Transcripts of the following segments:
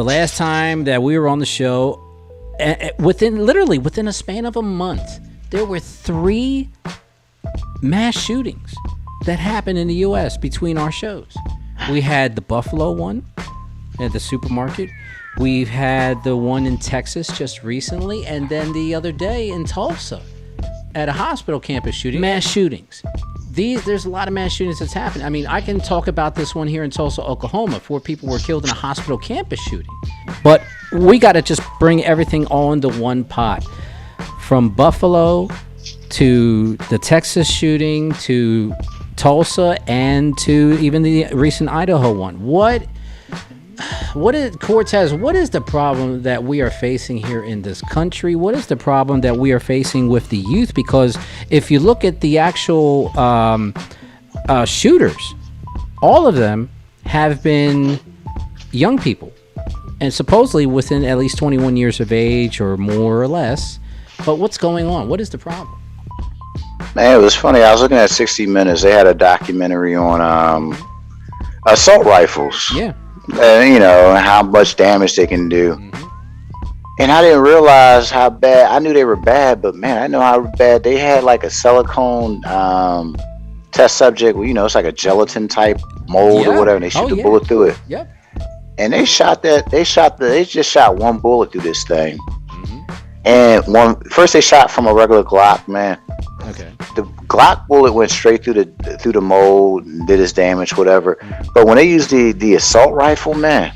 The last time that we were on the show, within a span of a month, there were 3 mass shootings that happened in the U.S. between our shows. We had the Buffalo one at the supermarket. We've had the one in Texas just recently, and then the other day in Tulsa at a hospital campus shooting. Mass shootings. There's a lot of mass shootings that's happened. I mean, I can talk about this one here in Tulsa, Oklahoma. 4 people were killed in a hospital campus shooting. But we got to just bring everything all into one pot. From Buffalo to the Texas shooting to Tulsa and to even the recent Idaho one. What is Cortez? What is the problem that we are facing here in this country? What is the problem that we are facing with the youth? Because if you look at the actual shooters, all of them have been young people, and supposedly within at least 21 years of age or more or less. But what's going on? What is the problem? Man, it was funny. I was looking at 60 Minutes. They had a documentary on assault rifles. Yeah. And, how much damage they can do. Mm-hmm. And I didn't realize how bad. I knew they were bad, but man, I know how bad they had. Like a silicone test subject. It's like a gelatin type mold or whatever. And they shoot the bullet through it. Yep. And they just shot one bullet through this thing. Mm-hmm. And first they shot from a regular Glock, man. Okay. The Glock bullet went straight through the mold and did its damage, whatever. But when they used the assault rifle, man,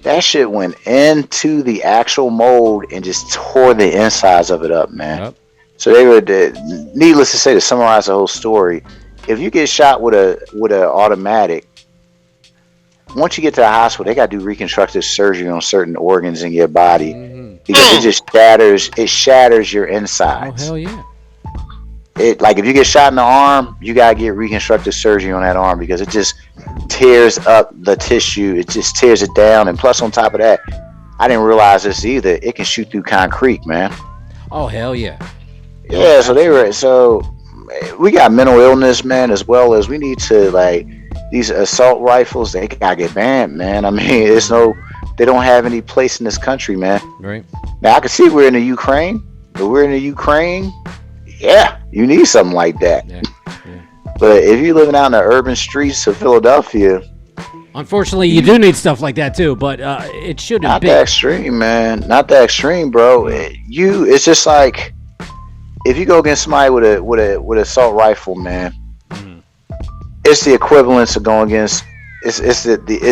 that shit went into the actual mold and just tore the insides of it up, man. Yep. So they were, needless to say, to summarize the whole story, if you get shot with a automatic, once you get to the hospital, they got to do reconstructive surgery on certain organs in your body because it just shatters your insides. Oh hell yeah! Like if you get shot in the arm, you gotta get reconstructive surgery on that arm because it just tears up the tissue. It just tears it down. And plus, on top of that, I didn't realize this either. It can shoot through concrete, man. Oh hell yeah! Yeah. So we got mental illness, man, as well as we need to these assault rifles. They gotta get banned, man. I mean, they don't have any place in this country, man. Right. Now I can see we're in the Ukraine, but we're in the Ukraine. Yeah, you need something like that. Yeah. But if you're living out in the urban streets of Philadelphia, unfortunately, you do need stuff like that too. But it shouldn't be. Not that extreme, man. Not that extreme, bro. It's just like if you go against somebody with an assault rifle, man. Mm-hmm. It's the equivalence of going against. It's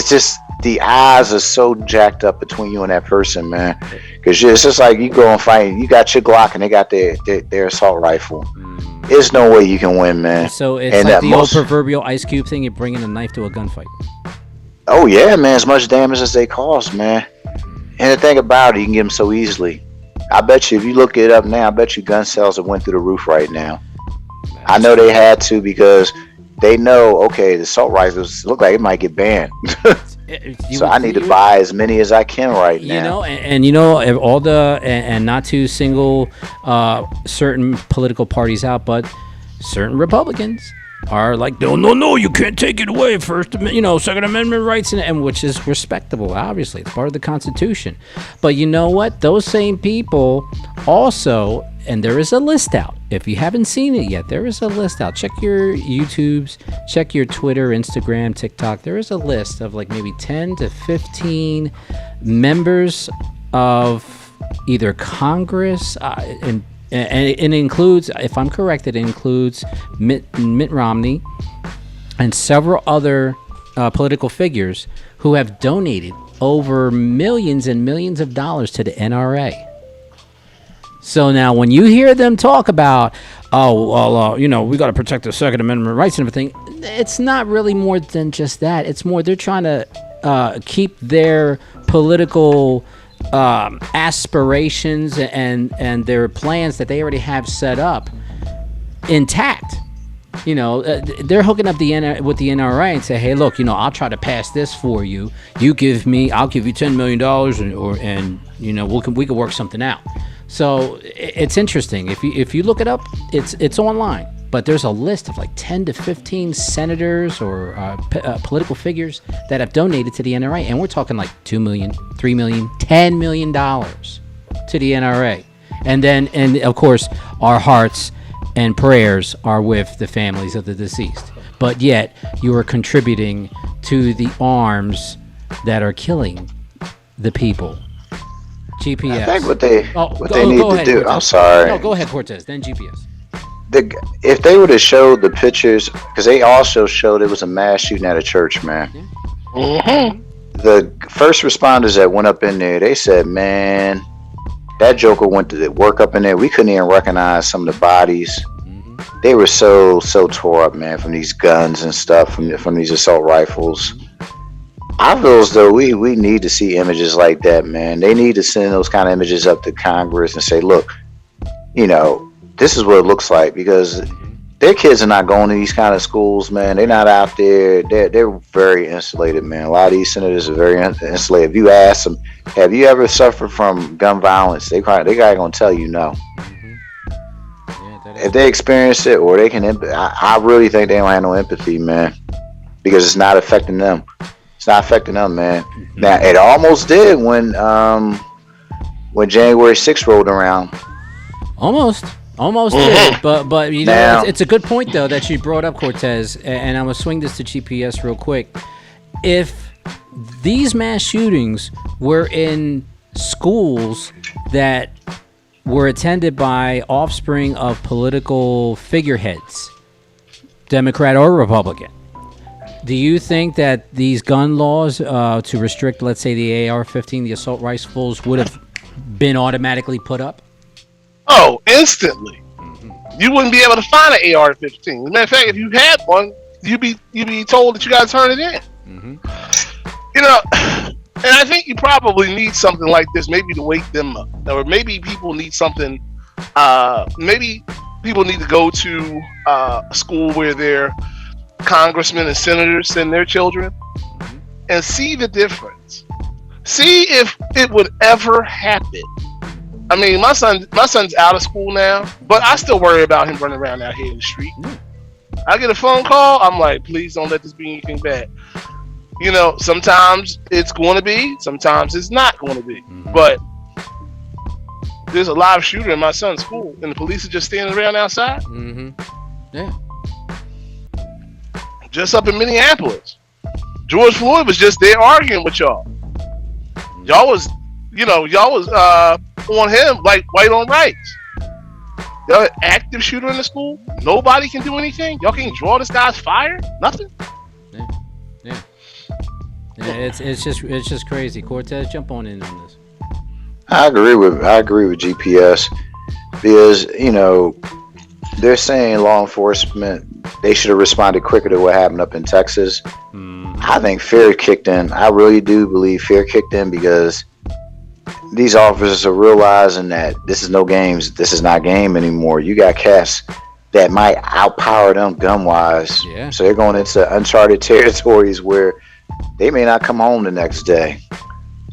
just the odds are so jacked up between you and that person, man. Because it's just like you go and fight. You got your Glock and they got their assault rifle. There's no way you can win, man. So it's like the old proverbial ice cube thing. You're bringing a knife to a gunfight. Oh yeah, man. As much damage as they cause, man. And the thing about it, you can get them so easily. I bet you if you look it up now, I bet you gun sales have went through the roof right now. I know they had to because they know, okay, the assault rifles look like it might get banned. So I need to buy as many as I can right now. And all the and not to single certain political parties out, but certain Republicans are like, no, you can't take it away. Second Amendment rights, and which is respectable. Obviously, it's part of the Constitution. But you know what? Those same people also, and there is a list out. If you haven't seen it yet, there is a list out. Check your YouTubes, check your Twitter, Instagram, TikTok. There is a list of like maybe 10 to 15 members of either Congress, and it includes, if I'm correct, it includes Mitt Romney and several other political figures who have donated over millions and millions of dollars to the NRA. So now when you hear them talk about, we got to protect the Second Amendment rights and everything, it's not really more than just that. It's more they're trying to keep their political aspirations and their plans that they already have set up intact. They're hooking up with the NRA and say, hey, look, I'll try to pass this for you. I'll give you $10 million we can work something out. So it's interesting. If you look it up, it's online. but there's a list of like 10 to 15 senators or political figures that have donated to the NRA, and we're talking like $2 million, $3 million, $10 million to the NRA. And of course, our hearts and prayers are with the families of the deceased. But yet, you are contributing to the arms that are killing the people. GPS. I think what they need to do. Cortez. I'm sorry. No, go ahead, Cortez. Then GPS. If they would have showed the pictures, because they also showed it was a mass shooting at a church, man. Mm-hmm. The first responders that went up in there, they said, man, that joker went to work up in there. We couldn't even recognize some of the bodies. Mm-hmm. They were so tore up, man, from these guns and stuff, from these assault rifles. I feel as though we need to see images like that, man. They need to send those kind of images up to Congress and say, look, this is what it looks like, because their kids are not going to these kind of schools, man. They're not out there. They're very insulated, man. A lot of these senators are very insulated. If you ask them, have you ever suffered from gun violence, they probably going to tell you no. If they experience it, or they can, I really think they don't have no empathy, man, because it's not affecting them. It's not affecting them, man. Now, it almost did when January 6th rolled around. Almost did, but now, it's a good point though that you brought up, Cortez, and I'm gonna swing this to GPS real quick. If these mass shootings were in schools that were attended by offspring of political figureheads, Democrat or Republican, do you think that these gun laws to restrict, let's say, the AR-15, the assault rifles, would have been automatically put up? Oh, instantly. You wouldn't be able to find an AR-15. As a matter of fact, if you had one, you'd be told that you got to turn it in. And I think you probably need something like this, maybe to wake them up, or maybe people need something. Maybe people need to go to a school where their congressmen and senators send their children and see the difference. See if it would ever happen. I mean, my son's out of school now, but I still worry about him running around out here in the street. I get a phone call, I'm like, please don't let this be anything bad. Sometimes it's going to be, sometimes it's not going to be. But there's a live shooter in my son's school, and the police are just standing around outside. Yeah. Just up in Minneapolis, George Floyd was just there arguing with y'all. Y'all was on him like white on rights. Y'all an active shooter in the school. Nobody can do anything. Y'all can't draw this guy's fire. Nothing. Yeah. It's just crazy. Cortez, jump on in on this. I agree with GPS, because they're saying law enforcement, they should have responded quicker to what happened up in Texas. I think fear kicked in. I really do believe fear kicked in, because these officers are realizing that this is no games. This is not game anymore. You got cats that might outpower them gun-wise. Yeah. So they're going into uncharted territories where they may not come home the next day.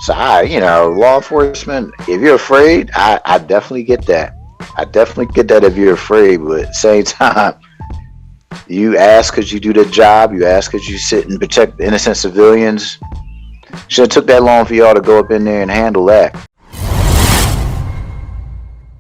So law enforcement, if you're afraid, I definitely get that. I definitely get that if you're afraid, but at the same time, you ask because you do the job. You ask because you sit and protect innocent civilians. Shouldn't have took that long for y'all to go up in there and handle that.